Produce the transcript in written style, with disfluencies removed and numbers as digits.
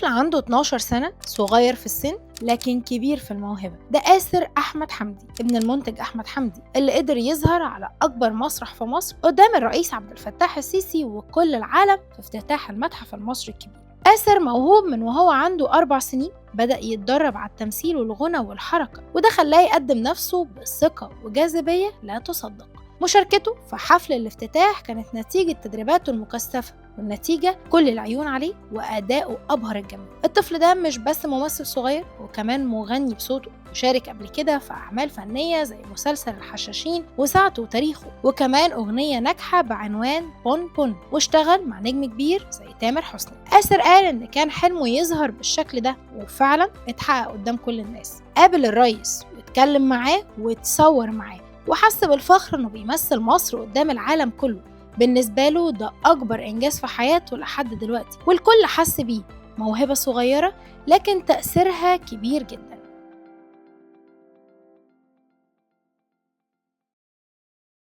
عنده 12 سنة، صغير في السن لكن كبير في الموهبة. ده آسر أحمد حمدي ابن المنتج أحمد حمدي اللي قدر يظهر على أكبر مسرح في مصر قدام الرئيس عبد الفتاح السيسي وكل العالم في افتتاح المتحف المصري الكبير. آسر موهوب من وهو عنده 4 سنين، بدأ يتدرب على التمثيل والغنى والحركة، وده خلاه يقدم نفسه بثقة وجاذبية لا تصدق. مشاركته في حفل الافتتاح كانت نتيجة تدريباته المكثفة، والنتيجة كل العيون عليه وأداؤه أبهر الجميع. الطفل ده مش بس ممثل صغير، وكمان مغني بصوته، وشارك قبل كده في أعمال فنية زي مسلسل الحشاشين وساعته وتاريخه، وكمان أغنية ناجحة بعنوان بون بون، واشتغل مع نجم كبير زي تامر حسني. آسر قال إن كان حلمه يظهر بالشكل ده، وفعلا اتحقق قدام كل الناس. قابل الرئيس واتكلم معاه واتصور معاه، وحس بالفخر إنه بيمثل مصر قدام العالم كله. بالنسبة له ده أكبر إنجاز في حياته لحد دلوقتي، والكل حس بيه. موهبة صغيرة لكن تأثيرها كبير جدا.